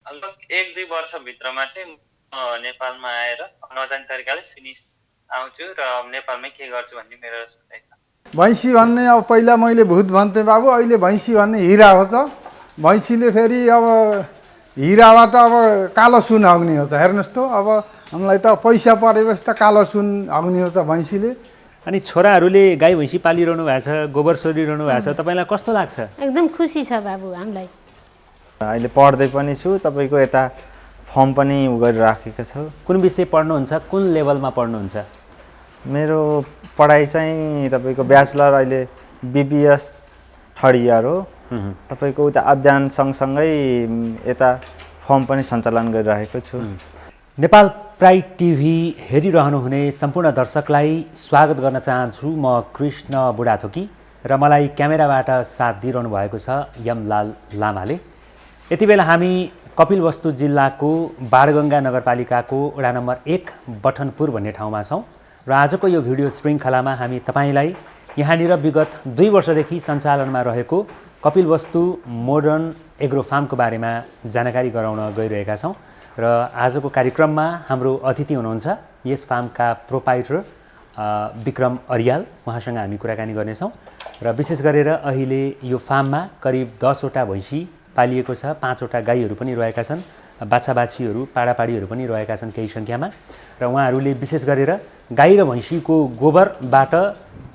लगभग 1-2 वर्षभित्रमा चाहिँ नेपालमा आएर नजाने तरिकाले फिनिस आउँछु र नेपालमै के गर्छु भन्ने मेरो सोचाइ छ। भैँसी भन्ने अब पहिला मैले भूत भन्थेँ बाबु, अहिले भैँसी भन्ने हिरा हो त। भैँसीले फेरि अब हिराबाट अब कालो सुन हग्ने हो त। हेर्नुहोस् त, अब हामीलाई त पैसा परेपछि त कालो सुन हग्ने हो त भैँसीले। अनि छोराहरूले गाई भैँसी पालिरहनु भएको छ, गोबर सोरिरहनु भएको छ, तपाईँलाई कस्तो लाग्छ? एकदम खुसी छ बाबु हामीलाई। अहिले पढ्दै पनि छु, तपाईँको यता फर्म पनि गरिराखेको छु। कुन विषय पढ्नुहुन्छ, कुन लेभलमा पढ्नुहुन्छ? मेरो पढाइ चाहिँ तपाईँको ब्याचलर अहिले BBS थर्ड इयर हो। तपाईँको उता अध्ययन सँगसँगै यता फर्म पनि सञ्चालन गरिरहेको छु। नेपाल प्राइड टिभी हेरिरहनु हुने सम्पूर्ण दर्शकलाई स्वागत गर्न चाहन्छु। म कृष्ण बुढाथोकी र मलाई क्यामेराबाट साथ दिइरहनु भएको छ यमलाल लामाले। यति बेला हामी कपिलवस्तु जिल्लाको बाणगङ्गा नगरपालिकाको वडा नम्बर 1 बठनपुर भन्ने ठाउँमा छौँ र आजको यो भिडियो श्रृङ्खलामा हामी तपाईँलाई यहाँनिर विगत 2 वर्षदेखि सञ्चालनमा रहेको कपिलवस्तु मोडर्न एग्रो फार्मको बारेमा जानकारी गराउन गइरहेका छौँ र आजको कार्यक्रममा हाम्रो अतिथि हुनुहुन्छ यस फार्मका प्रोपाइटर विक्रम अरियाल। उहाँसँग हामी कुराकानी गर्नेछौँ र विशेष गरेर अहिले यो फार्ममा करिब 10वटा भैँसी पालिएको छ, 5वटा गाईहरू पनि रहेका छन्, बाछाबाछीहरू पाडापाडीहरू पनि रहेका छन् केही सङ्ख्यामा र उहाँहरूले विशेष गरेर गाई र भैँसीको गोबरबाट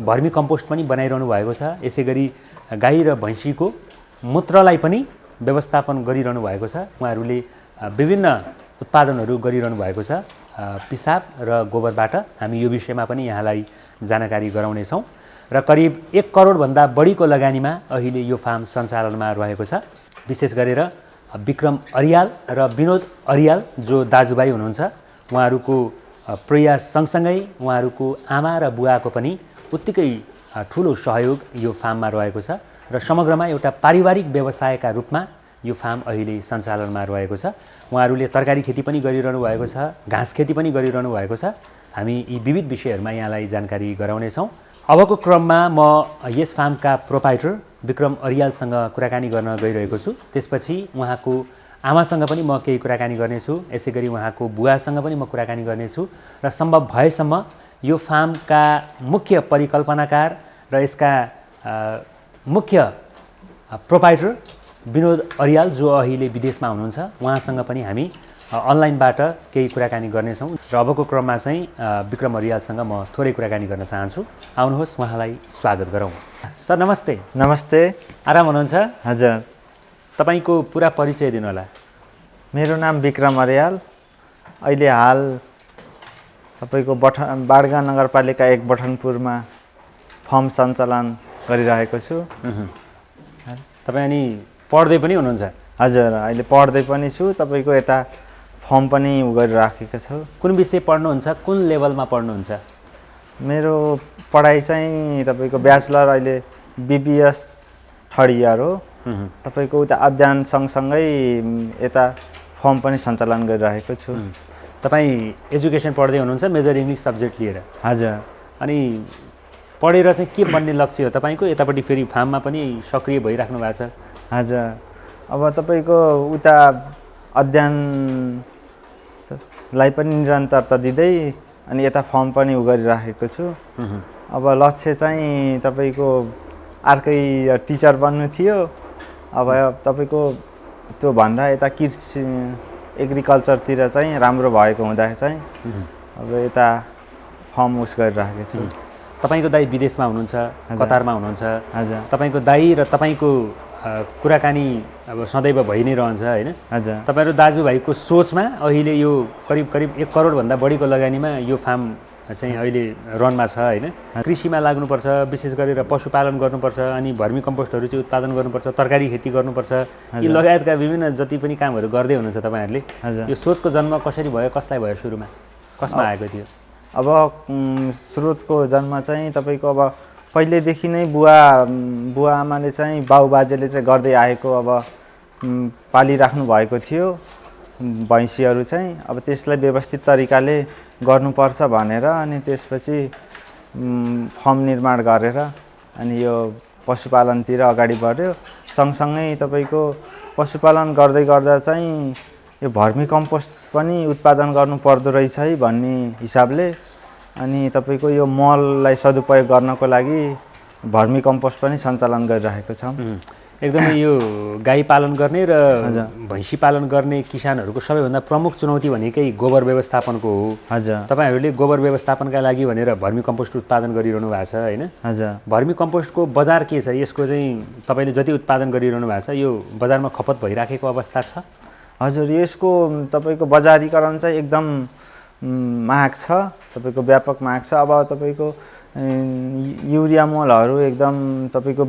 भर्मी कम्पोस्ट पनि बनाइरहनु भएको छ। यसै गरी गाई र भैँसीको मूत्रलाई पनि व्यवस्थापन गरिरहनु भएको छ। उहाँहरूले विभिन्न उत्पादनहरू गरिरहनु भएको छ पिसाब र गोबरबाट। हामी यो विषयमा पनि यहाँलाई जानकारी गराउनेछौँ र करिब 1 करोडभन्दा बढीको लगानीमा अहिले यो फार्म सञ्चालनमा रहेको छ। विशेष गरेर विक्रम अरियाल र विनोद अरियाल जो दाजुभाइ हुनुहुन्छ, उहाँहरूको प्रयास सँगसँगै उहाँहरूको आमा र बुवाको पनि उत्तिकै ठुलो सहयोग यो फार्ममा रहेको छ र समग्रमा एउटा पारिवारिक व्यवसायका रूपमा यो फार्म अहिले सञ्चालनमा रहेको छ। उहाँहरूले तरकारी खेती पनि गरिरहनु भएको छ, घाँस खेती पनि गरिरहनु भएको छ। हामी यी विविध विषयहरूमा यहाँलाई जानकारी गराउनेछौँ। अबको क्रममा म यस फार्मका प्रोपाइटर विक्रम अरियालसँग कुराकानी गर्न गइरहेको छु। त्यसपछि उहाँको आमासँग पनि म केही कुराकानी गर्नेछु, यसै गरी उहाँको बुवासँग पनि म कुराकानी गर्नेछु र सम्भव भएसम्म यो फार्मका मुख्य परिकल्पनाकार र यसका मुख्य प्रोपाइटर विनोद अरियाल जो अहिले विदेशमा हुनुहुन्छ, उहाँसँग पनि हामी अनलाइनबाट केही कुराकानी गर्नेछौँ र अबको क्रममा चाहिँ विक्रम अरियालसँग म थोरै कुराकानी गर्न चाहन्छु। आउनुहोस्, उहाँलाई स्वागत गरौँ। सर नमस्ते। नमस्ते। आराम हुनुहुन्छ? हजुर। तपाईँको पुरा परिचय दिनु होला। मेरो नाम विक्रम अरियाल। अहिले हाल तपाईँको बाणगङ्गा नगरपालिका 1 बठनपुरमा फर्म सञ्चालन गरिरहेको छु। तपाईँ अनि पढ्दै पनि हुनुहुन्छ? हजुर, अहिले पढ्दै पनि छु, तपाईँको यता फर्म पनि गरिराखेको छु। कुन विषय पढ्नुहुन्छ, कुन लेभलमा पढ्नुहुन्छ? मेरो पढाइ चाहिँ तपाईँको ब्याचलर अहिले BBS थर्ड इयर हो। तपाईँको उता अध्ययन सँगसँगै यता फर्म पनि सञ्चालन गरिरहेको छु। तपाईँ एजुकेसन पढ्दै हुनुहुन्छ, मेजर इङ्ग्लिस सब्जेक्ट लिएर? हजुर। अनि पढेर चाहिँ के बन्ने लक्ष्य हो तपाईँको? यतापट्टि फेरि फार्ममा पनि सक्रिय भइराख्नु भएको छ? हजुर। अब तपाईँको उता अध्ययनलाई पनि निरन्तरता दिँदै अनि यता फर्म पनि गरिराखेको छु। अब लक्ष्य चाहिँ तपाईँको अर्कै टिचर बन्नु थियो। अब तपाईँको त्यो भन्दा यता कृषि एग्रिकल्चरतिर चाहिँ राम्रो भएको हुँदा चाहिँ अब यता फर्म गरिराखेको छु। तपाईँको दाइ विदेशमा हुनुहुन्छ, कतारमा हुनुहुन्छ। हजुर। तपाईँको दाइ र तपाईँको कुराकानी अब सदैव भइ नै रहन्छ होइन? हजुर। तपाईँहरू दाजुभाइको सोचमा अहिले यो करिब 1 करोडभन्दा बढीको लगानीमा यो फार्म चाहिँ अहिले रनमा छ होइन? कृषिमा लाग्नुपर्छ, विशेष गरेर पशुपालन गर्नुपर्छ, अनि भर्मी कम्पोस्टहरू चाहिँ उत्पादन गर्नुपर्छ, तरकारी खेती गर्नुपर्छ, यी लगायतका विभिन्न जति पनि कामहरू गर्दै हुनुहुन्छ तपाईँहरूले। यो सोचको जन्म कसरी भयो, कसलाई भयो, सुरुमा कसमा आएको थियो? अब स्रोतको जन्म चाहिँ तपाईँको अब पहिलेदेखि नै बुवा आमाले चाहिँ बाउबाजेले चाहिँ गर्दै आएको अब पालिराख्नु भएको थियो भैँसीहरू चाहिँ। अब त्यसलाई व्यवस्थित तरिकाले गर्नुपर्छ भनेर अनि त्यसपछि फर्म निर्माण गरेर अनि यो पशुपालनतिर अगाडि बढ्यो। सँगसँगै तपाईँको पशुपालन गर्दै गर्दा चाहिँ यो भर्मी कम्पोस्ट पनि उत्पादन गर्नु पर्दो रहेछ है भन्ने हिसाबले अनि तपाईँको यो मललाई सदुपयोग गर्नको लागि भर्मी कम्पोस्ट पनि सञ्चालन गरिरहेको छौँ। एकदमै यो गाई पालन गर्ने र भैँसी पालन गर्ने किसानहरूको सबैभन्दा प्रमुख चुनौती भनेकै गोबर व्यवस्थापनको हो। हजुर तपाईँहरूले गोबर व्यवस्थापनका लागि भनेर भर्मी कम्पोस्ट उत्पादन गरिरहनु भएको छ होइन? हजुर भर्मी कम्पोस्टको बजार के छ? यसको चाहिँ तपाईँले जति उत्पादन गरिरहनु भएको छ यो बजारमा खपत भइराखेको अवस्था छ? हजुर यसको तपाईँको बजारीकरण चाहिँ एकदम माग छ, तपाईँको व्यापक माग छ। अब तपाईँको युरिया मलहरू एकदम तपाईँको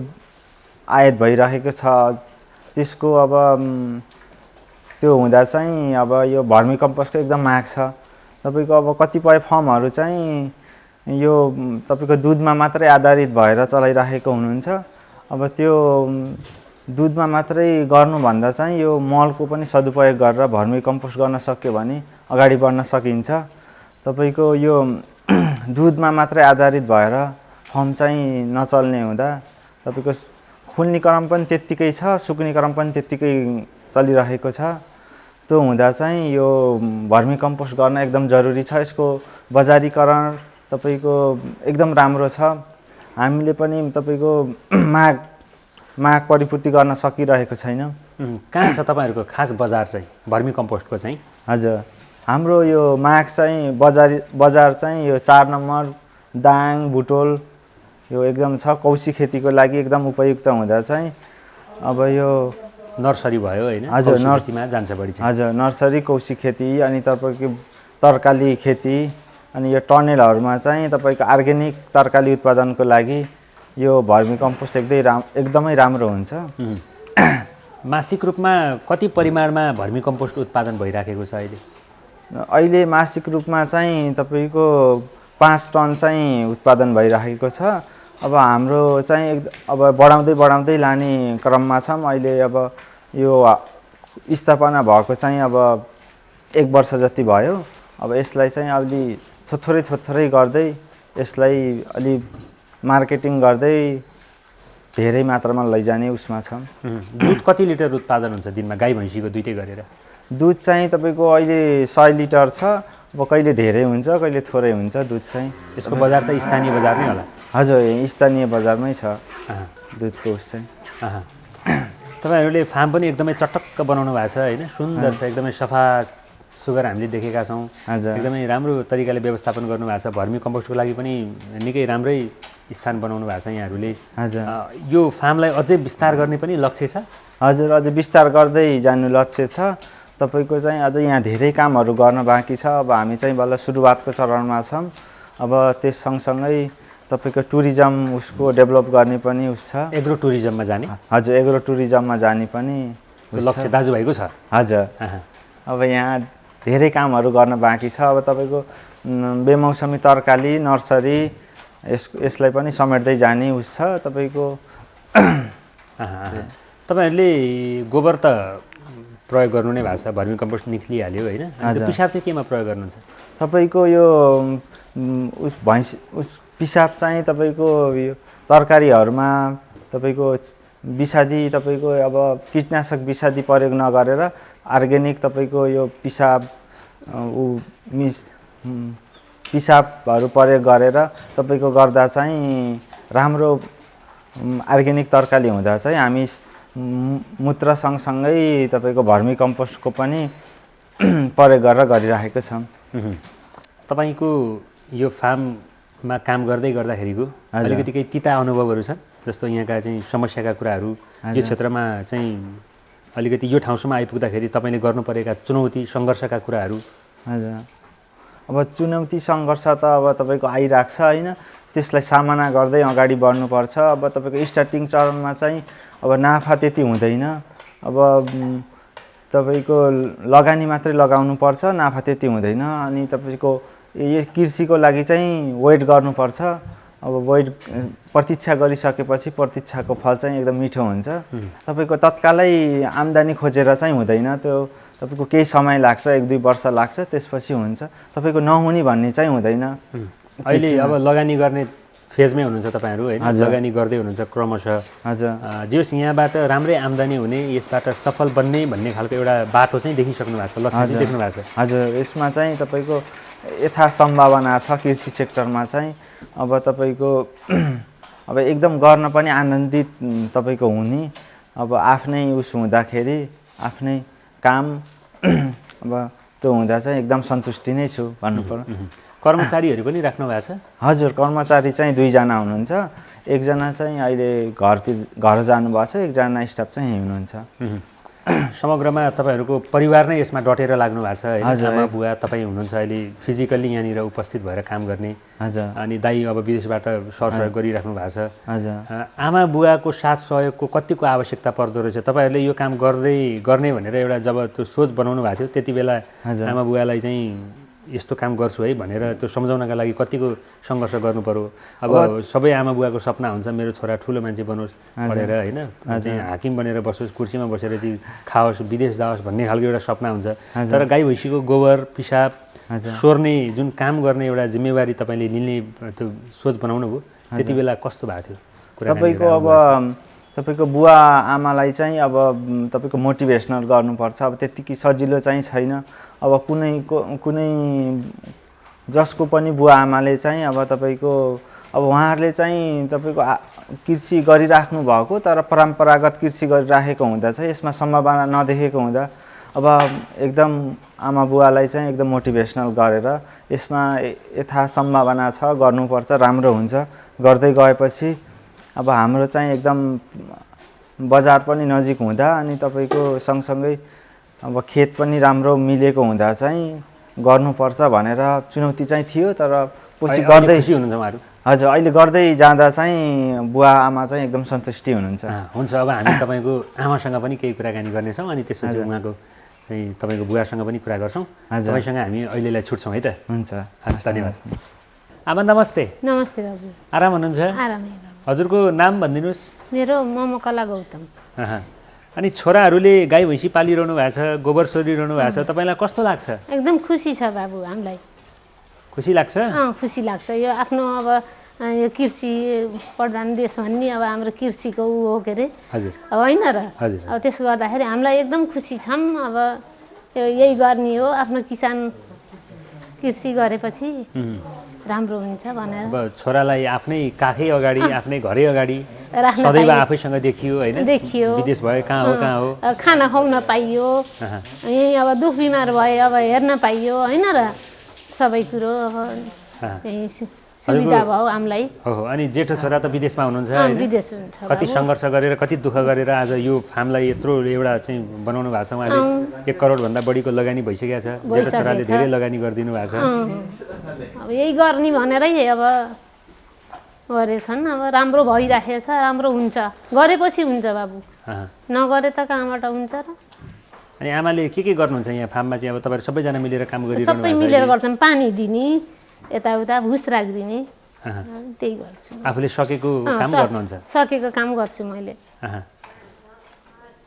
आयात भइरहेको छ, त्यसको अब त्यो हुँदा चाहिँ अब यो भर्मी कम्पोस्टको एकदम माग छ। तपाईँको अब कतिपय फर्महरू चाहिँ यो तपाईँको दुधमा मात्रै आधारित भएर चलाइरहेको हुनुहुन्छ। अब त्यो दुधमा मात्रै गर्नुभन्दा चाहिँ यो मलको पनि सदुपयोग गरेर भर्मी कम्पोस्ट गर्न सक्यो भने अगाडि बढ्न सकिन्छ। तपाईँको यो दुधमा मात्रै आधारित भएर फर्म चाहिँ नचल्ने हुँदा तपाईँको फुल्ने क्रम पनि त्यत्तिकै छ, सुक्ने क्रम पनि त्यत्तिकै चलिरहेको छ। त्यो हुँदा चाहिँ यो भर्मी कम्पोस्ट गर्न एकदम जरुरी छ। यसको बजारीकरण तपाईँको एकदम राम्रो छ। हामीले पनि तपाईँको माग परिपूर्ति गर्न सकिरहेको छैनौँ। कहाँ छ तपाईँहरूको खास बजार चाहिँ भर्मी कम्पोस्टको चाहिँ? हजुर हाम्रो यो माग चाहिँ बजार चाहिँ यो 4 नम्बर दाङ बुटोल यो एकदम छ। कौशी खेतीको लागि एकदम उपयुक्त हुँदा चाहिँ अब यो नर्सरी भयो होइन? हजुर नर्सरीमा जान्छ बढी चाहिँ। हजुर नर्सरी कौशी खेती अनि तपाईँको तरकारी खेती अनि यो टनेलहरूमा चाहिँ तपाईँको अर्ग्यानिक तरकारी उत्पादनको लागि यो भर्मी कम्पोस्ट एकदमै राम्रो हुन्छ। मासिक रूपमा कति परिमाणमा भर्मी कम्पोस्ट उत्पादन भइराखेको छ अहिले? अहिले मासिक रूपमा चाहिँ तपाईँको 5 टन चाहिँ उत्पादन भइरहेको छ। अब हाम्रो चाहिँ अब बढाउँदै लाने क्रममा छौँ। अहिले अब यो स्थापना भएको चाहिँ अब 1 वर्ष जति भयो। अब यसलाई चाहिँ अलि थोरै गर्दै यसलाई अलि मार्केटिङ गर्दै धेरै मात्रामा लैजाने उसमा छौँ। दुध कति लिटर उत्पादन हुन्छ दिनमा गाई भैँसीको दुइटै गरेर? दुध चाहिँ तपाईँको अहिले 100 लिटर छ। अब कहिले धेरै हुन्छ कहिले थोरै हुन्छ दुध चाहिँ। यसको बजार त स्थानीय बजार नै होला? हजुर स्थानीय बजारमै छ दुधको उस चाहिँ। तपाईँहरूले फार्म पनि एकदमै चटक्क बनाउनु भएको छ होइन? सुन्दर छ, एकदमै सफा सुग्घर हामीले देखेका छौँ। एकदमै राम्रो तरिकाले व्यवस्थापन गर्नुभएको छ। भर्मी कम्पोस्टको लागि पनि निकै राम्रै स्थान बनाउनु भएको छ यहाँहरूले। यो फार्मलाई अझै विस्तार गर्ने पनि लक्ष्य छ? हजुर अझै विस्तार गर्दै जानु लक्ष्य छ। तपाईँको चाहिँ अझै यहाँ धेरै कामहरू गर्न बाँकी छ। अब हामी चाहिँ बल्ल सुरुवातको चरणमा छौँ। अब त्यस सँगसँगै तपाईँको टुरिज्म उसको डेभलप गर्ने पनि उस छ। एग्रो टुरिज्ममा जाने? हजुर एग्रो टुरिज्ममा जाने पनि लक्ष्य दाजुभाइको छ? हजुर अब यहाँ धेरै कामहरू गर्न बाँकी छ। अब तपाईँको बेमौसमी तरकारी नर्सरी यसलाई पनि समेट्दै जाने उस छ तपाईँको। तपाईँहरूले गोबर त प्रयोग गर्नु नै भएको छ, भर्मी कम्पोस्ट निक्लिहाल्यो होइन? पिसाब चाहिँ केमा प्रयोग गर्नुहुन्छ? तपाईँको यो पिसाब चाहिँ तपाईँको यो तरकारीहरूमा तपाईँको विषादी तपाईँको अब कीटनाशक विषादी प्रयोग नगरेर अर्ग्यानिक तपाईँको यो पिसाबहरू प्रयोग गरेर तपाईँको गर्दा चाहिँ राम्रो अर्ग्यानिक तरकारी हुँदा चाहिँ हामी मूत्र सँगसँगै तपाईँको भर्मी कम्पोस्टको पनि प्रयोग गरेर गरिरहेको छौँ। तपाईँको यो फार्ममा काम गर्दाखेरिको अलिकति केही तिता अनुभवहरू छन्? जस्तो यहाँका चाहिँ समस्याका कुराहरू, यो क्षेत्रमा चाहिँ अलिकति यो ठाउँसम्म आइपुग्दाखेरि तपाईँले गर्नु परेका चुनौती सङ्घर्षका कुराहरू? हजुर अब चुनौती सङ्घर्ष त अब तपाईँको आइरहेको छ होइन? त्यसलाई सामना गर्दै अगाडि बढ्नुपर्छ। अब तपाईँको स्टार्टिङ चरणमा चाहिँ अब नाफा त्यति हुँदैन। अब तपाईँको लगानी मात्रै लगाउनु पर्छ, नाफा त्यति हुँदैन। अनि तपाईँको यो कृषिको लागि चाहिँ वेट गर्नुपर्छ। अब वेट प्रतीक्षा गरिसकेपछि प्रतीक्षाको फल चाहिँ एकदम मिठो हुन्छ। तपाईँको तत्कालै आम्दानी खोजेर चाहिँ हुँदैन, त्यो तपाईँको केही समय लाग्छ, 1-2 वर्ष लाग्छ, त्यसपछि हुन्छ। तपाईँको नहुने भन्ने चाहिँ हुँदैन। अहिले अब लगानी गर्ने फेजमै हुनुहुन्छ तपाईँहरू होइन, लगानी गर्दै हुनुहुन्छ क्रमशः। हजुर जे होस् यहाँबाट राम्रै आम्दानी हुने, यसबाट सफल बन्ने भन्ने खालको एउटा बाटो चाहिँ देखिसक्नु भएको छ, लक्ष्य चाहिँ देख्नु भएको छ। हजुर यसमा चाहिँ तपाईँको यथा सम्भावना छ कृषि सेक्टरमा चाहिँ। अब तपाईँको अब एकदम गर्न पनि आनन्दित तपाईँको हुने, अब आफ्नै उस हुँदाखेरि आफ्नै काम अब त्यो हुँदा चाहिँ एकदम सन्तुष्टि नै छु भन्नु पर्यो। कर्मचारीहरू पनि राख्नु भएको छ? हजुर कर्मचारी चाहिँ 2 जना हुनुहुन्छ, एकजना चाहिँ अहिले घर जानुभएको छ, एकजना स्टाफ चाहिँ यहीँ हुनुहुन्छ। समग्रमा तपाईँहरूको परिवार नै यसमा डटेर लाग्नु भएको छ होइन? आमा बुवा तपाईँ हुनुहुन्छ अहिले फिजिकल्ली यहाँनिर उपस्थित भएर काम गर्ने। हजुर अनि दाइ अब विदेशबाट सरसहयोग गरिराख्नु भएको छ। हजुर आमा बुवाको साथ सहयोगको कतिको आवश्यकता पर्दो रहेछ? तपाईँहरूले यो काम गर्ने भनेर एउटा जब त्यो सोच बनाउनु भएको थियो त्यति बेला आमा बुवालाई चाहिँ यस्तो काम गर्छु है भनेर त्यो सम्झाउनका लागि कतिको सङ्घर्ष गर्नु पर्यो? अब सबै आमा बुवाको सपना हुन्छ मेरो छोरा ठुलो मान्छे बनोस् पढेर होइन, चाहिँ हाकिम बनेर बसोस्, कुर्सीमा बसेर चाहिँ खाओस्, विदेश जाओस् भन्ने खालको एउटा सपना हुन्छ। तर गाई भैँसीको गोबर पिसाब सोर्ने जुन काम गर्ने एउटा जिम्मेवारी तपाईँले लिने त्यो सोच बनाउनु भयो, त्यति बेला कस्तो भएको थियो? तपाईँको अब तपाईँको बुवा आमालाई चाहिँ अब तपाईँको मोटिभेसनल गर्नुपर्छ। अब त्यतिकै सजिलो चाहिँ छैन। अब कुनै जसको पनि बुवा आमाले चाहिँ अब तपाईँको अब उहाँहरूले चाहिँ तपाईँको कृषि गरिराख्नु भएको, तर परम्परागत कृषि गरिराखेको हुँदा चाहिँ यसमा सम्भावना नदेखेको हुँदा अब एकदम आमा बुवालाई चाहिँ एकदम मोटिभेसनल गरेर यसमा यथा सम्भावना छ, गर्नुपर्छ, राम्रो हुन्छ, गर्दै गएपछि अब हाम्रो चाहिँ एकदम बजार पनि नजिक हुँदा अनि तपाईँको सँगसँगै अब खेत पनि राम्रो मिलेको हुँदा चाहिँ गर्नुपर्छ भनेर चुनौती चाहिँ थियो। तर पछि गर्दै खुसी हुनुहुन्छ उहाँहरू? हजुर अहिले गर्दै जाँदा चाहिँ बुवा आमा चाहिँ एकदम सन्तुष्टि हुनुहुन्छ। हुन्छ, अब हामी तपाईँको आमासँग पनि केही कुराकानी गर्नेछौँ अनि त्यसपछि उहाँको चाहिँ तपाईँको बुवासँग पनि कुरा गर्छौँ। तपाईँसँग हामी अहिलेलाई छुट्छौँ है त? हुन्छ, हस्, धन्यवाद। आमा नमस्ते। नमस्ते बाबु। आराम हुनुहुन्छ? आरामै बाबु। हजुरको नाम भनिदिनुहोस्। मेरो ममकला गौतम। अनि छोराहरूले गाई भैँसी पालिरहनु भएको छ, गोबर सोरिरहनु भएको छ, तपाईँलाई कस्तो लाग्छ? एकदम खुसी छ बाबु हामीलाई। खुसी लाग्छ? खुसी लाग्छ। यो आफ्नो अब यो कृषि प्रधान देश भन्ने अब हाम्रो कृषिको ऊ हो के अरे, हजुर अब होइन र? हजुर। अब त्यसो गर्दाखेरि हामीलाई एकदम खुसी छौँ। अब यही गर्ने हो, आफ्नो किसान कृषि गरेपछि राम्रो हुन्छ भनेर। अब छोरालाई आफ्नै काखै अगाडि, आफ्नै घरै अगाडि राख्न सदैव आफैसँग देखियो होइन? देखियो। विदेश भयो, कहाँ हो खाना खुवाउन पाइयो, यहीँ अब दुख बिमार भयो अब हेर्न पाइयो होइन र? सबै कुरो अब यही सुविधा भयो हामीलाई। हो। अनि जेठो छोरा त विदेशमा हुनुहुन्छ होइन? विदेश हुन्छ। कति सङ्घर्ष गरेर, कति दुःख गरेर आज यो फार्मलाई यत्रो एउटा चाहिँ बनाउनु भएको छ। उहाँले 1 करोडभन्दा बढीको लगानी भइसकेको छ। जेठो छोराले धेरै लगानी गरिदिनु भएको छ। अब यही गर्ने भनेरै अब गरेछन्। अब राम्रो भइराखेको छ, राम्रो हुन्छ, गरेपछि हुन्छ बाबु, नगरे त कहाँबाट हुन्छ र? अनि आमाले के गर्नुहुन्छ यहाँ फार्ममा चाहिँ? अब तपाईँहरू सबैजना मिलेर काम गरिरहनु सबै भएको छ? मिलेर गर्छन्, पानी दिने, यताउता भुस राखिदिने, त्यही गर्छु। आफूले सकेको काम गर्नुहुन्छ? सकेको काम गर्छु मैले।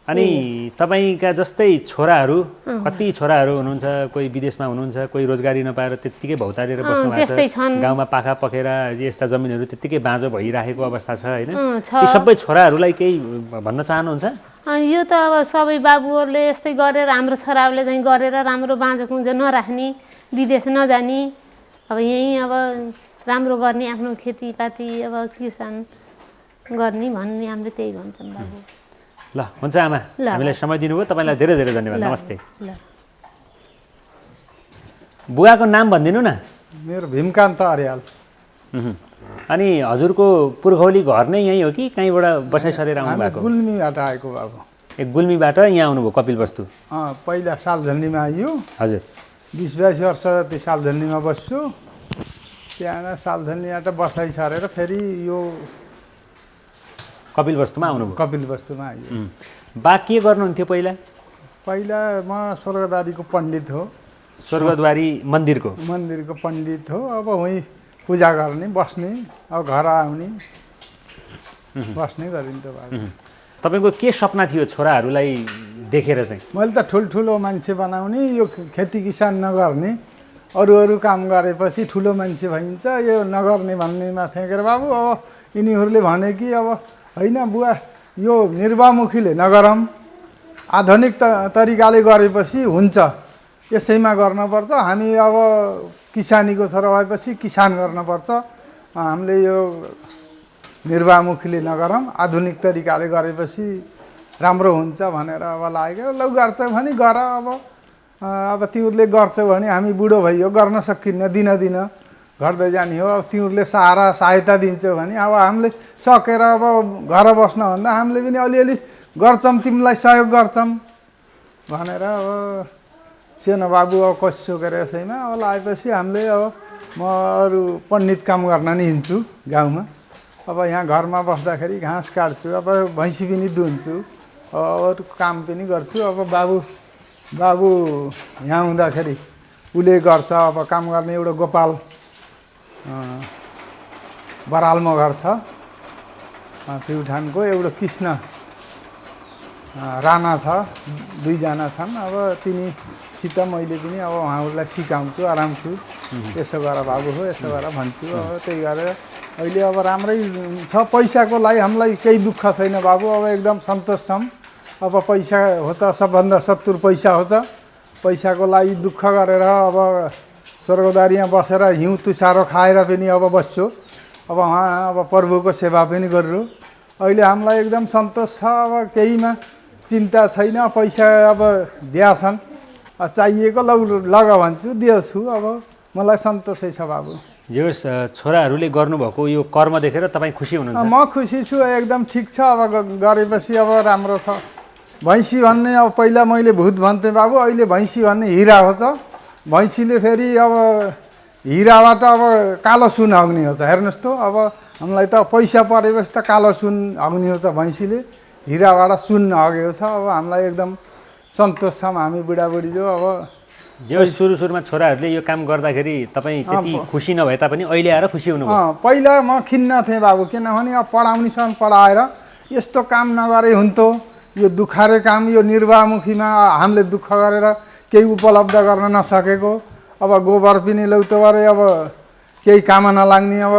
अनि तपाईँका जस्तै छोराहरू, कति छोराहरू हुनुहुन्छ, कोही विदेशमा हुनुहुन्छ, कोही रोजगारी नपाएर त्यत्तिकै भौतारेर बस्नु भएको छ, गाउँमा पाखा पखेरा यस्ता जमिनहरू त्यत्तिकै बाँझो भइराखेको अवस्था छ होइन? यी सबै छोराहरूलाई केही भन्न चाहनुहुन्छ? यो त अब सबै बाबुहरूले यस्तै गरेर हाम्रो छोराहरूले चाहिँ गरेर राम्रो बाँझो कुँझो नराख्ने, विदेश नजाने, अब यहीँ अब राम्रो गर्ने, आफ्नो खेतीपाती अब किसान गर्ने भन्ने हामीले त्यही भन्छौँ बाबु। ल हुन्छ आमा, हामीलाई समय दिनुभयो, तपाईँलाई धेरै धेरै धन्यवाद। नमस्ते। बुवाको नाम भनिदिनु न। मेरो भीमकान्त अर्याल। अनि हजुरको पुर्खौली घर नै यहीँ हो कि कहीँबाट बसाइ सरेर आउनु भएको? गुल्मीबाट आएको बाबु। गुल्मीबाट यहाँ आउनुभयो कपिलवस्तु? पहिला सालझन्डीमा आइयो। हजुर। 20-22 वर्ष जति सालझन्डीमा बस्छु। त्यहाँ सालझन्डीबाट बसाइ सरेर फेरि यो कपिलवस्तुमा आउनुभयो? कपिलवस्तुमा आइयो। बा के गर्नुहुन्थ्यो पहिला? पहिला म स्वर्गद्वारीको पण्डित हो। स्वर्गद्वारी मन्दिरको पण्डित हो। अब वहीँ पूजा गर्ने, बस्ने, अब घर आउने, बस्ने गरिन्थ्यो बाबु। तपाईँको के सपना थियो छोराहरूलाई देखेर चाहिँ? मैले त ठुल्ठुलो मान्छे बनाउने, यो खेती किसान नगर्ने, अरू अरू काम गरेपछि ठुलो मान्छे भइन्छ, यो नगर्ने भन्नेमा थिएँ के बाबु। अब यिनीहरूले भने कि अब होइन बुवा, यो निर्वाहमुखीले नगरौँ, आधुनिक तरिकाले गरेपछि हुन्छ, यसैमा गर्नुपर्छ। हामी अब किसानीको छोरा भएपछि किसान गर्नुपर्छ, हामीले यो निर्वाहमुखीले नगरौँ, आधुनिक तरिकाले गरेपछि राम्रो हुन्छ भनेर अब लाग्यो। लौ गर्छ भने गर, अब तिमीहरूले गर्छौ भने हामी बुढो भइयो, गर्न सकिन्न, दिन घट्दै जाने हो। अब तिमीहरूले सहायता दिन्छौ भने अब हामीले सकेर अब घर बस्नुभन्दा हामीले पनि अलिअलि गर्छौँ, तिमीलाई सहयोग गर्छौँ भनेर अब सानो बाबु अब कसो गरे यसैमा अब लागेपछि हामीले अब म अरू पण्डित काम गर्न नि हिँड्छु गाउँमा। अब यहाँ घरमा बस्दाखेरि घाँस काट्छु, अब भैँसी पनि दुन्छु, अरू काम पनि गर्छु। अब बाबु यहाँ हुँदाखेरि उसले गर्छ, अब काम गर्ने एउटा गोपाल बरालमा घर छ प्युठानको, एउटा कृष्ण राणा छ, दुईजना छन्। अब तिनीसित मैले पनि अब उहाँहरूलाई सिकाउँछु, आरामछु, यसो गर बाबु हो, यसो गर भन्छु। अब त्यही गरेर अहिले अब राम्रै छ। पैसाको लागि हामीलाई केही दुःख छैन बाबु, अब एकदम सन्तोष छौँ। अब पैसा हो त सबभन्दा शत्रु पैसा हो त, पैसाको लागि दुःख गरेर अब स्वर्गद्वारीमा बसेर हिउँ तुसारो खाएर पनि अब बस्छु। अब उहाँ अब प्रभुको सेवा पनि गरेर अहिले हामीलाई एकदम सन्तोष छ। अब केहीमा चिन्ता छैन, पैसा अब दिएछन्, चाहिएको लग भन्छु, दिएछु। अब मलाई सन्तोषै छ बाबु। जे होस्, छोराहरूले गर्नुभएको यो कर्म देखेर तपाईँ खुसी हुनुहुन्छ? म खुसी छु, एकदम ठिक छ। अब गरेपछि अब राम्रो छ। भैँसी भन्ने अब पहिला मैले भूत भन्थेँ बाबु, अहिले भैँसी भन्ने हिरा हो छ। भैँसीले फेरि अब हिराबाट अब कालो सुन हग्ने हो छ। हेर्नुहोस् त, अब हामीलाई त पैसा परेपछि त कालो सुन हग्ने हो छ, भैँसीले हिराबाट सुन हगेको छ। अब हामीलाई एकदम सन्तोष छौँ हामी बुढाबुढी जो। अब जे सुरुमा छोराहरूले यो काम गर्दाखेरि तपाईँ त्यति खुसी नभए तापनि अहिले आएर खुसी हुनुभयो? पहिला म खिन्न थिएँ बाबु, किनभने अब पढाउनेसँग पढाएर यस्तो काम नगरे हुन्थ्यो। यो दुखारे काम, यो निर्वाहमुखीमा हामीले दुःख गरेर केही उपलब्ध गर्न नसकेको। अब गोबर पनि लौतो बारे अब केही काम नलाग्ने, अब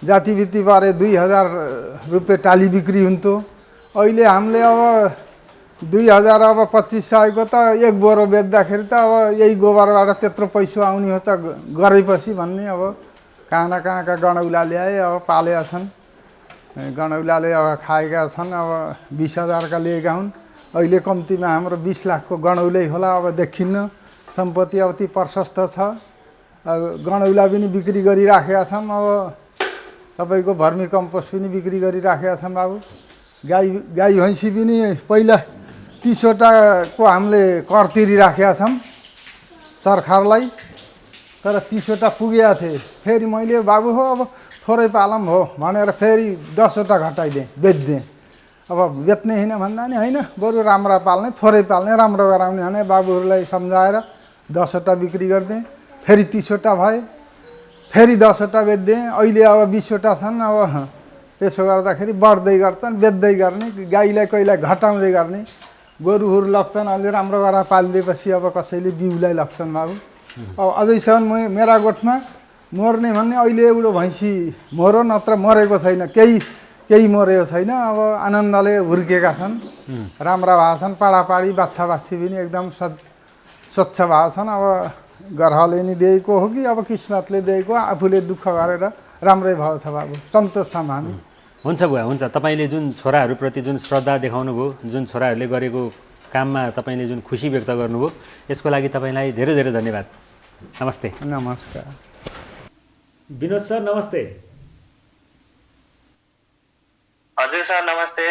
जातिवित्ती बारे 2000 रुपियाँ टाली बिक्री हुन्थ्यो। अहिले हामीले अब 2000 अब 2500को त एक बोरो बेच्दाखेरि त अब यही गोबरबाट त्यत्रो पैसा आउने हो त गरेपछि भन्ने। अब कहाँ न कहाँका गणौला ल्याए, अब पालेका छन्, गणौलाले अब खाएका छन्। अब 20,000का लिएका हुन्। अहिले कम्तीमा हाम्रो 20 लाखको गणौलै होला, अब देखिन्न। सम्पत्ति अब ती प्रशस्त छ। अब गणौला पनि बिक्री गरिराखेका छन्। अब तपाईँको भर्मी कम्पोस्ट पनि बिक्री गरिराखेका छन् बाबु। गाई भैँसी पनि पहिला 30वटाको हामीले कर तिरिराखेका छौँ सरकारलाई, तर 30वटा पुगेका थिए। फेरि मैले बाबु हो अब थोरै पालम हो भनेर फेरि 10वटा घटाइदिएँ, बेच्दिएँ। अब बेच्ने होइन भन्दा नि होइन, बरु राम्रा पाल्ने, थोरै पाल्ने, राम्रो गराउने भने बाबुहरूलाई सम्झाएर 10वटा बिक्री गरिदिएँ। फेरि 30वटा भए, फेरि 10वटा बेच्दिएँ। अहिले अब 20वटा छन्। अब त्यसो गर्दाखेरि बढ्दै गर्छन्, बेच्दै गर्ने, गाईलाई कहिलेलाई घटाउँदै गर्ने। गोरुहरू लग्छन्, अलि राम्रो गरेर पालिदिएपछि अब कसैले बिउलाई लग्छन् बाबु। अब अझैसम्म मेरा गोठमा मर्ने भन्ने अहिले एउटा भैँसी मर्यो, नत्र मरेको छैन, केही मरेको छैन। अब आनन्दले हुर्केका छन्, राम्रा भएको छन्। पाडापाडी बाछा बाछी पनि एकदम स्वच्छ भएको छन्। अब ग्रहले नि दिएको हो कि अब किस्मतले दिएको, आफूले दुःख गरेर राम्रै भएको छ बाबु, सन्तोष छौँ हामी। हुन्छ बुवा, हुन्छ। तपाईँले जुन छोराहरूप्रति जुन श्रद्धा देखाउनु भयो, जुन छोराहरूले गरेको काममा तपाईँले जुन खुसी व्यक्त गर्नुभयो, यसको लागि तपाईँलाई धेरै धेरै धन्यवाद। नमस्ते। नमस्कार। विनोद सर नमस्ते। हजुर सर नमस्ते।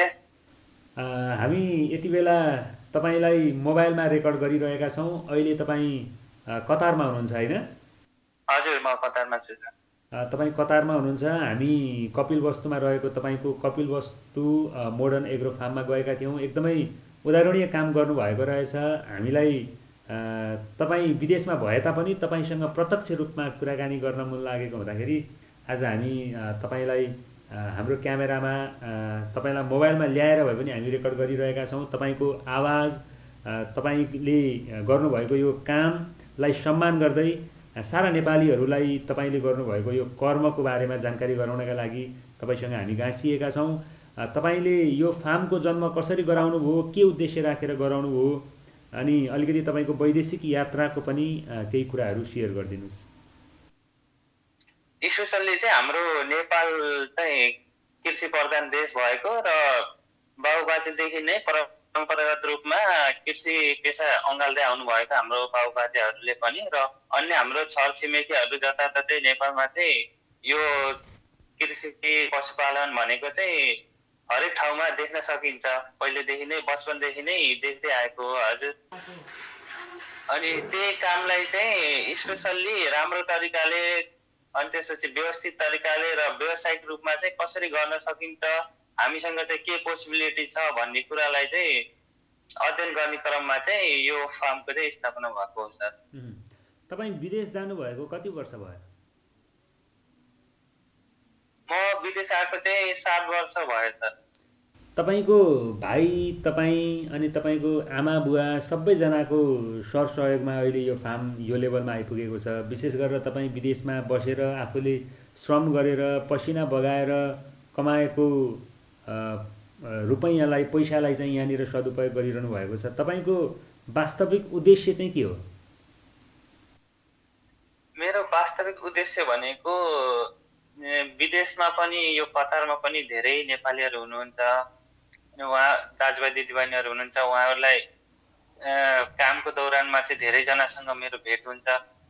हामी यति बेला तपाईँलाई मोबाइलमा रेकर्ड गरिरहेका छौँ। अहिले तपाईँ कतारमा हुनुहुन्छ होइन? हजुर म कतारमा छु सर। तपाईँ कतारमा हुनुहुन्छ। हामी कपिलवस्तुमा रहेको तपाईँको कपिलवस्तु मोडर्न एग्रो फार्ममा गएका थियौँ। एकदमै उदाहरणीय काम गर्नुभएको रहेछ। हामीलाई तपाईँ विदेशमा भए तापनि तपाईँसँग प्रत्यक्ष रूपमा कुराकानी गर्न मन लागेको हुँदाखेरि आज हामी तपाईँलाई हाम्रो क्यामेरामा, तपाईँलाई मोबाइलमा ल्याएर भए पनि हामी रेकर्ड गरिरहेका छौँ। तपाईँको आवाज, तपाईँले गर्नुभएको यो काम लाई सम्मान गर्दै सारा नेपालीहरूलाई तपाईँले गर्नुभएको यो कर्मको बारेमा जानकारी गराउनका लागि तपाईँसँग हामी गाँसिएका छौँ। तपाईँले यो फार्मको जन्म कसरी गराउनु भयो, के उद्देश्य राखेर गराउनु भयो, अनि अलिकति तपाईँको वैदेशिक यात्राको पनि केही कुराहरू सेयर गरिदिनुहोस्। स्पेसल्ली चाहिँ हाम्रो नेपाल चाहिँ कृषि प्रधान देश भएको र बाबुबाजेदेखि नै परम्परागत रूपमा कृषि पेसा अँगाल्दै आउनुभएको हाम्रो बाबुबाजेहरूले पनि र अन्य हाम्रो छरछिमेकीहरू जताततै नेपालमा चाहिँ यो कृषि पशुपालन भनेको चाहिँ हरेक ठाउँमा देख्न सकिन्छ। पहिलेदेखि नै बचपनदेखि नै देख्दै आएको हो हजुर। अनि त्यही कामलाई चाहिँ स्पेसल्ली राम्रो तरिकाले अनि त्यसपछि व्यवस्थित तरिकाले र व्यावसायिक रूपमा चाहिँ कसरी गर्न सकिन्छ, हामीसँग चाहिँ के पोसिबिलिटी छ भन्ने कुरालाई चाहिँ अध्ययन गर्ने क्रममा चाहिँ यो फार्मको चाहिँ स्थापना भएको हो सर। तपाईँ विदेश जानुभएको कति वर्ष भयो? म विदेश आएको चाहिँ 7 वर्ष भयो सर। तपाईँको भाइ, तपाईँ अनि तपाईँको आमा बुवा सबैजनाको सरसहयोगमा अहिले यो फार्म यो लेभलमा आइपुगेको छ। विशेष गरेर तपाईँ विदेशमा बसेर आफूले श्रम गरेर पसिना बगाएर कमाएको रुपैयाँलाई, पैसालाई चाहिँ यहाँनिर सदुपयोग गरिरहनु भएको छ। तपाईँको वास्तविक उद्देश्य चाहिँ के हो? मेरो वास्तविक उद्देश्य भनेको विदेशमा पनि यो कतारमा पनि धेरै नेपालीहरू हुनुहुन्छ, उहाँ दाजुभाइ दिदीबहिनीहरू हुनुहुन्छ। उहाँहरूलाई कामको दौरानमा चाहिँ धेरैजनासँग मेरो भेट हुन्छ।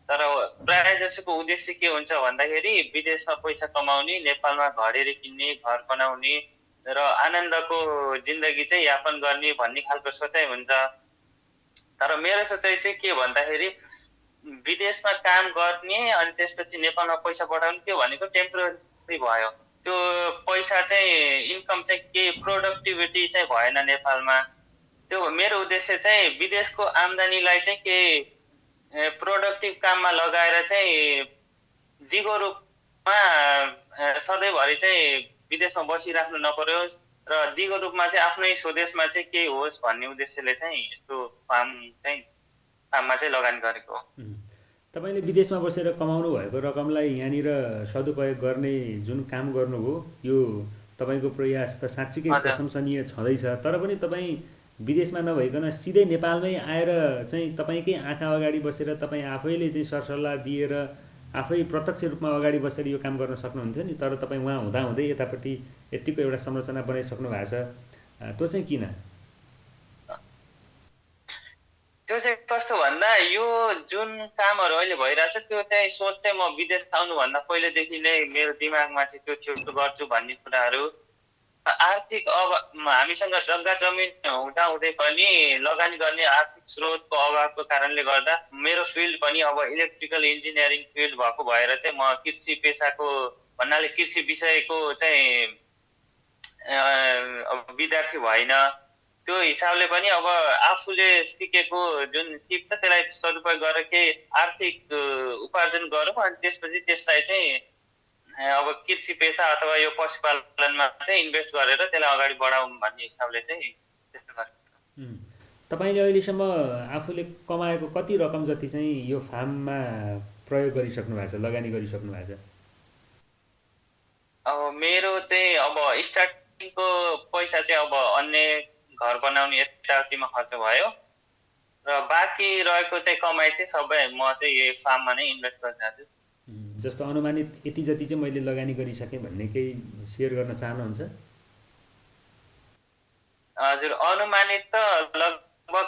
तर प्रायः जसोको उद्देश्य के हुन्छ भन्दाखेरि विदेशमा पैसा कमाउने, नेपालमा घरहरू किन्ने, घर बनाउने र आनन्दको जिन्दगी चाहिँ यापन गर्ने भन्ने खालको सोचाइ हुन्छ। तर मेरो सोचाइ चाहिँ के भन्दाखेरि विदेशमा काम गर्ने अनि त्यसपछि नेपालमा पैसा पठाउने त्यो भनेको टेम्पोररी भयो। त्यो पैसा चाहिँ इन्कम चाहिँ केही प्रोडक्टिभिटी चाहिँ भएन नेपालमा। त्यो मेरो उद्देश्य चाहिँ विदेशको आम्दानीलाई चाहिँ केही प्रोडक्टिभ काममा लगाएर चाहिँ दिगो रूपमा सधैँभरि चाहिँ विदेशमा बसिराख्नु नपरोस् र दिगो रूपमा चाहिँ आफ्नै स्वदेशमा चाहिँ केही होस् भन्ने उद्देश्यले चाहिँ यस्तो फार्ममा चाहिँ लगानी गरेको हो। तपाईँले विदेशमा बसेर कमाउनु भएको रकमलाई यहाँनिर सदुपयोग गर्ने जुन काम गर्नुभयो यो तपाईँको प्रयास त साँच्चीकै प्रशंसनीय छँदैछ। तर पनि तपाईँ विदेशमा नभइकन सिधै नेपालमै आएर चाहिँ तपाईँकै आँखा अगाडि बसेर तपाईँ आफैले चाहिँ सरसल्लाह दिएर आफै प्रत्यक्ष रूपमा अगाडि बसेर यो काम गर्न सक्नुहुन्थ्यो नि। तर तपाईँ उहाँ हुँदाहुँदै यतापट्टि यत्तिको एउटा संरचना बनाइसक्नु भएको छ, त्यो चाहिँ किन? त्यो चाहिँ कस्तो भन्दा यो जुन कामहरू अहिले भइरहेछ त्यो चाहिँ सोच चाहिँ म विदेश आउनुभन्दा पहिलेदेखि नै मेरो दिमागमा चाहिँ त्यो छिटो गर्छु भन्ने कुराहरू। आर्थिक हामीसँग जग्गा जमिन हुँदाहुँदै पनि लगानी गर्ने आर्थिक स्रोतको अभावको कारणले गर्दा मेरो फिल्ड पनि अब इलेक्ट्रिकल इन्जिनियरिङ फिल्ड भएको भएर चाहिँ म कृषि पेसाको भन्नाले कृषि विषयको चाहिँ विद्यार्थी भइन। त्यो हिसाबले पनि अब आफूले सिकेको जुन सिप छ त्यसलाई सदुपयोग गरेर केही आर्थिक उपार्जन गरौँ अनि त्यसपछि त्यसलाई चाहिँ अब कृषि पेसा अथवा यो पशुपालनमा चाहिँ इन्भेस्ट गरेर त्यसलाई अगाडि बढाउँ भन्ने हिसाबले चाहिँ त्यस्तो गरेको। तपाईँले अहिलेसम्म आफूले कमाएको कति रकम जति चाहिँ यो फार्ममा प्रयोग गरिसक्नु भएको छ, लगानी गरिसक्नु भएको छ? अब मेरो चाहिँ अब स्टार्टिङको पैसा चाहिँ अब अन्य घर बनाउने यताउतिमा खर्च भयो र बाँकी रहेको चाहिँ कमाइ चाहिँ सबै म चाहिँ यो फार्ममा नै इन्भेस्ट गरिरहेको छु। जस्तो अनुमानित यति जति चाहिँ मैले लगानी गरिसकेँ भन्ने केही सेयर गर्न चाहनुहुन्छ? हजुर, अनुमानित त लगभग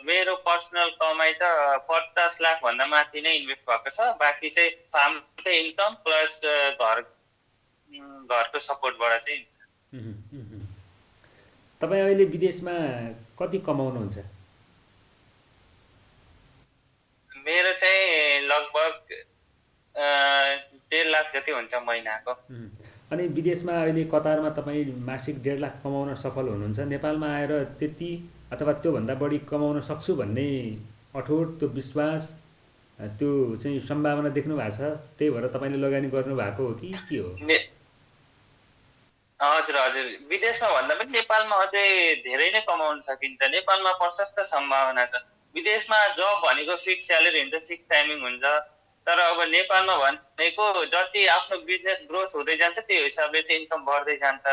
मेरो पर्सनल कमाइ त 50 लाख भन्दा माथि नै इन्भेस्ट भएको छ। बाँकी चाहिँ फार्मको इन्कम प्लस घरको सपोर्टबाट चाहिँ। तपाईँ अहिले विदेशमा कति कमाउनुहुन्छ? मेरो चाहिँ लगभग 1.5 लाख जति हुन्छ महिनाको। अनि विदेशमा अहिले कतारमा तपाईँ मासिक 1.5 लाख कमाउन सफल हुनुहुन्छ। नेपालमा आएर त्यति अथवा त्योभन्दा बढी कमाउन सक्छु भन्ने अठोट त्यो विश्वास, त्यो चाहिँ सम्भावना देख्नु भएको छ, त्यही भएर तपाईँले लगानी गर्नुभएको हो कि के हो? हजुर हजुर, विदेशमा भन्दा पनि नेपालमा अझै धेरै नै कमाउन सकिन्छ। नेपालमा प्रशस्त सम्भावना छ। विदेशमा जब भनेको फिक्स स्यालेरी हुन्छ, फिक्स टाइमिङ हुन्छ। तर अब नेपालमा भनेको जति आफ्नो बिजनेस ग्रोथ हुँदै जान्छ त्यो हिसाबले चाहिँ इन्कम बढ्दै जान्छ।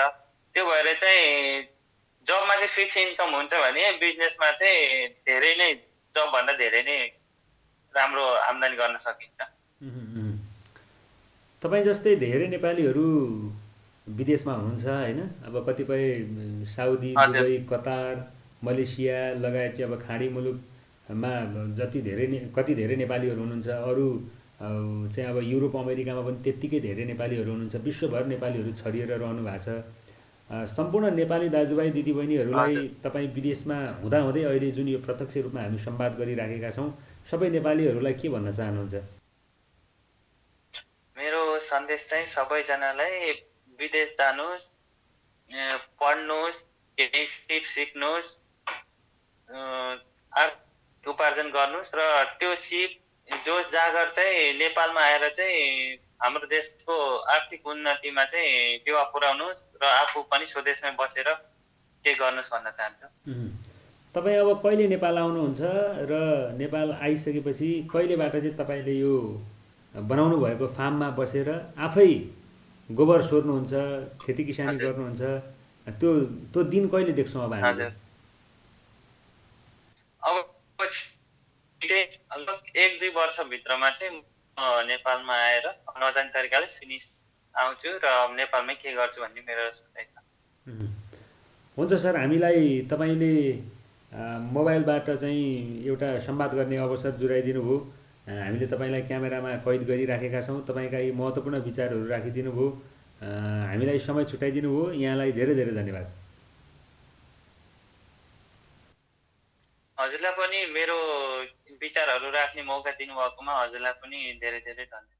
त्यो भएर चाहिँ जबमा चाहिँ फिक्स इन्कम हुन्छ भने बिजनेसमा चाहिँ धेरै नै जबभन्दा धेरै नै राम्रो आम्दानी गर्न सकिन्छ। तपाईँ जस्तै धेरै नेपालीहरू विदेशमा हुनुहुन्छ होइन? अब कतिपय साउदी, हजुर। दुबई, कतार, मलेसिया लगायत चाहिँ अब खाडी मुलुकमा कति धेरै नेपालीहरू हुनुहुन्छ। अरू चाहिँ अब युरोप अमेरिकामा पनि त्यत्तिकै धेरै नेपालीहरू हुनुहुन्छ। विश्वभर नेपालीहरू छरिएर रहनु भएको छ। सम्पूर्ण नेपाली दाजुभाइ दिदीबहिनीहरूलाई हजुर। तपाईँ विदेशमा हुँदाहुँदै अहिले जुन यो प्रत्यक्ष रूपमा हामी संवाद गरिराखेका छौँ, सबै नेपालीहरूलाई के भन्न चाहनुहुन्छ? मेरो सन्देश चाहिँ सबैजनालाई विदेश जानुहोस्, पढ्नुहोस्, केही सिप सिक्नुहोस्, आर्थिक उपार्जन गर्नुहोस् र त्यो सिप जोस जाँगर चाहिँ नेपालमा आएर चाहिँ हाम्रो देशको आर्थिक उन्नतिमा चाहिँ टेवा पुर्याउनुहोस् र आफू पनि स्वदेशमै बसेर के गर्नुहोस् भन्न चाहन्छु। तपाईँ अब कहिले नेपाल आउनुहुन्छ र नेपाल आइसकेपछि कहिलेबाट चाहिँ तपाईँले यो बनाउनु भएको फार्ममा बसेर आफै गोबर सोर्नुहुन्छ, खेती किसानी हजुर। गर्नुहुन्छ, त्यो त्यो दिन कहिले देख्छौँ अब हामीले? हजुर। अब छिटै लगभग 1-2 वर्षभित्रमा चाहिँ म नेपालमा आएर नजाने तरिकाले फिनिस आउँछु र नेपालमै के गर्छु भन्ने मेरो सोचाइ छ। हुन्छ सर, हामीलाई तपाईँले मोबाइलबाट चाहिँ एउटा संवाद गर्ने अवसर जुराइदिनु भयो। हामीले तपाईँलाई क्यामेरामा कैद गरिराखेका छौँ। तपाईँका यी महत्त्वपूर्ण विचारहरू राखिदिनु भयो, हामीलाई समय छुट्याइदिनु भयो। यहाँलाई धेरै धेरै धन्यवाद। हजुरलाई पनि मेरो विचारहरू राख्ने मौका दिनुभएकोमा हजुरलाई पनि धेरै धेरै धन्यवाद।